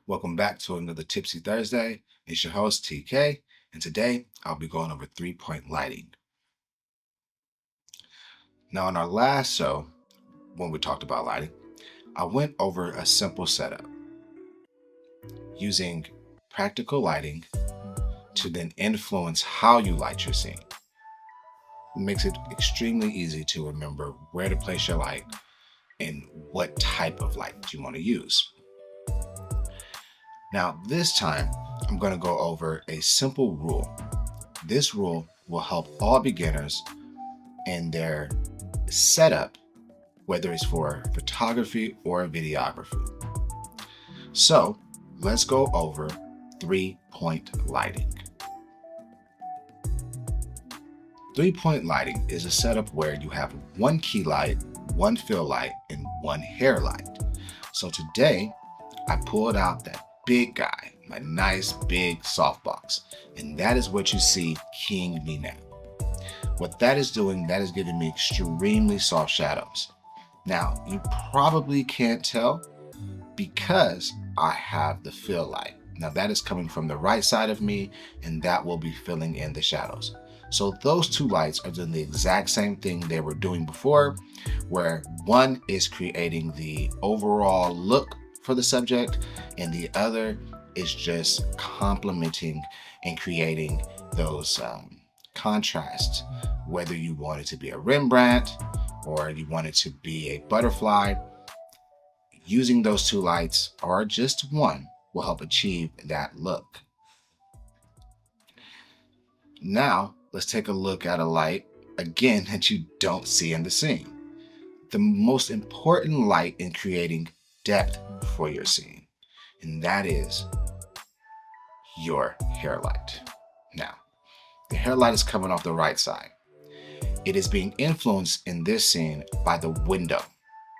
Welcome back to another Tipsy Thursday. It's your host, TK, and today I'll be going over 3-point lighting. Now, in our last show, when we talked about lighting, I went over a simple setup using practical lighting to then influence how you light your scene. It makes it extremely easy to remember where to place your light and what type of light you want to use. Now, this time, I'm going to go over a simple rule. This rule will help all beginners in their setup, whether it's for photography or videography. So let's go over 3-point lighting. 3-point lighting is a setup where you have one key light, one fill light, and one hair light. So today I pulled out that big guy, my nice big softbox, and that is what you see keying me now. What that is doing, that is giving me extremely soft shadows. Now, you probably can't tell because I have the fill light. Now that is coming from the right side of me, and that will be filling in the shadows. So those two lights are doing the exact same thing they were doing before, where one is creating the overall look for the subject, and the other is just complementing and creating those contrasts, whether you want it to be a Rembrandt or you want it to be a butterfly. Using those two lights or just one will help achieve that look. Now, let's take a look at a light again that you don't see in the scene. The most important light in creating depth for your scene, and that is your hair light. Now, the hair light is coming off the right side. It is being influenced in this scene by the window.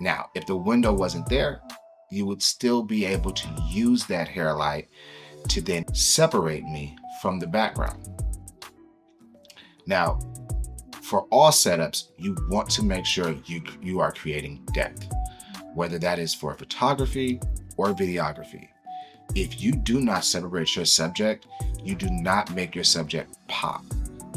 Now, if the window wasn't there, you would still be able to use that hair light to then separate me from the background. Now, for all setups, you want to make sure you are creating depth, whether that is for photography or videography. If you do not separate your subject, you do not make your subject pop.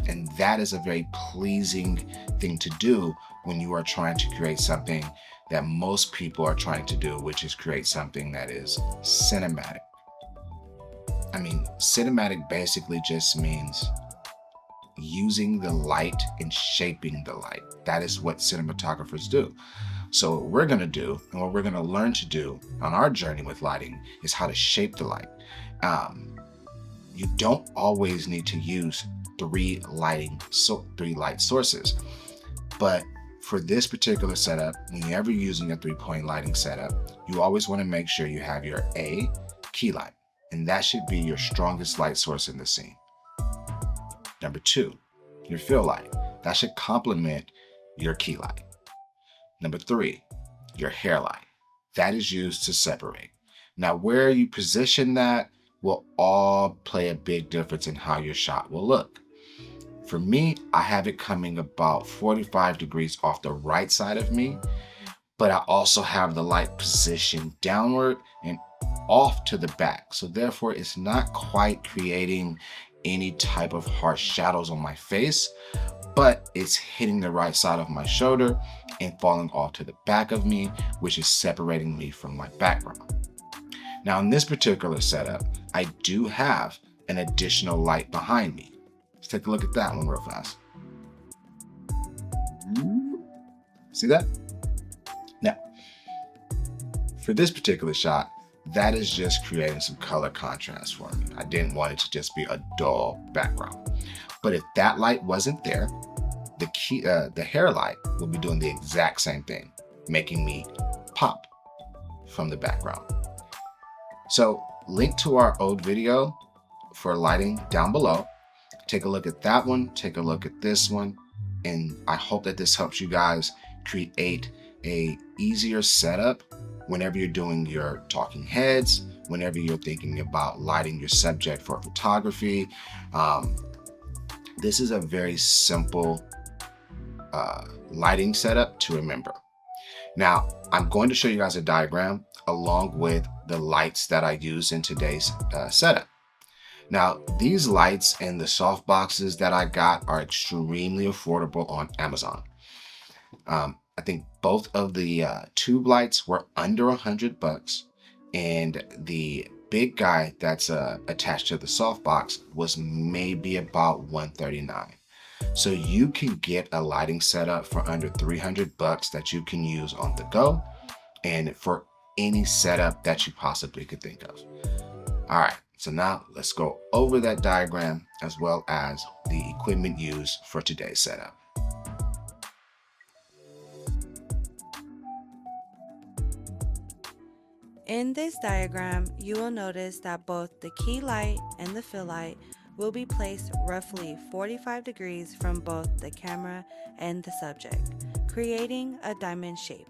And that is a very pleasing thing to do when you are trying to create something that most people are trying to do, which is create something that is cinematic. I mean, cinematic basically just means using the light and shaping the light. That is what cinematographers do. So what we're going to do, and what we're going to learn to do on our journey with lighting, is how to shape the light. You don't always need to use three light sources, but for this particular setup, whenever you're using a 3-point lighting setup, you always want to make sure you have your A key light, and that should be your strongest light source in the scene. Number 2, your fill light. That should complement your key light. Number 3, your hair light. That is used to separate. Now, where you position that will all play a big difference in how your shot will look. For me, I have it coming about 45 degrees off the right side of me, but I also have the light positioned downward and off to the back. So therefore, it's not quite creating any type of harsh shadows on my face, but it's hitting the right side of my shoulder and falling off to the back of me, which is separating me from my background. Now, in this particular setup, I do have an additional light behind me. Let's take a look at that one real fast. See that? Now, for this particular shot, that is just creating some color contrast for me. I didn't want it to just be a dull background. But if that light wasn't there, the hair light will be doing the exact same thing, making me pop from the background. So link to our old video for lighting down below. Take a look at that one, take a look at this one, and I hope that this helps you guys create a easier setup whenever you're doing your talking heads, whenever you're thinking about lighting your subject for photography. This is a very simple lighting setup to remember. Now, I'm going to show you guys a diagram along with the lights that I use in today's setup. Now, these lights and the soft boxes that I got are extremely affordable on Amazon. I think both of the tube lights were under $100, and the big guy that's attached to the soft box was maybe about $139. So you can get a lighting setup for under $300 that you can use on the go and for any setup that you possibly could think of. All right, so now let's go over that diagram as well as the equipment used for today's setup. In this diagram, you will notice that both the key light and the fill light will be placed roughly 45 degrees from both the camera and the subject, creating a diamond shape.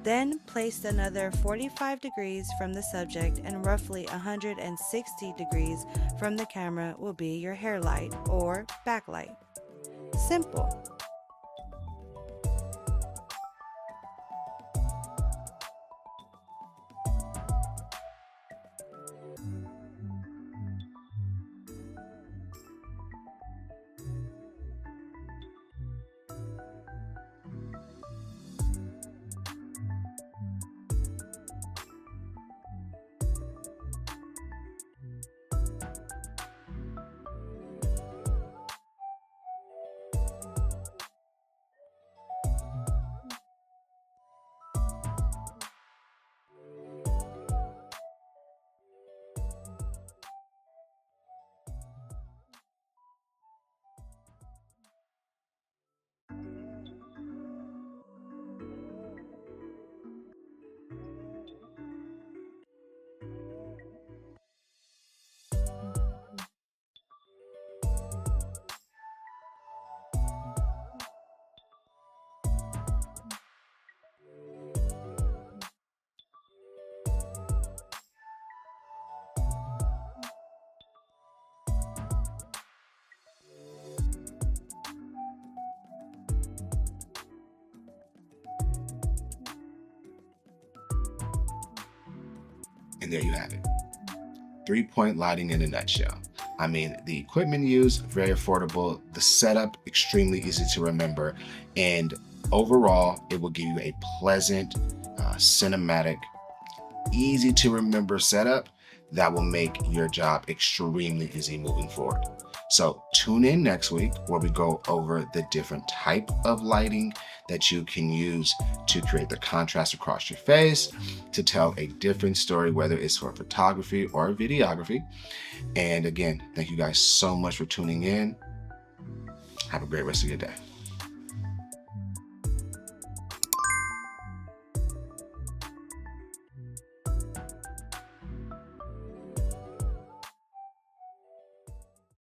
Then place another 45 degrees from the subject and roughly 160 degrees from the camera will be your hair light or backlight. Simple. And there you have it. 3-point lighting in a nutshell. I mean, the equipment used, very affordable. The setup, extremely easy to remember. And overall, it will give you a pleasant, cinematic, easy to remember setup that will make your job extremely easy moving forward. So tune in next week where we go over the different type of lighting that you can use to create the contrast across your face, to tell a different story, whether it's for photography or videography. And again, thank you guys so much for tuning in. Have a great rest of your day.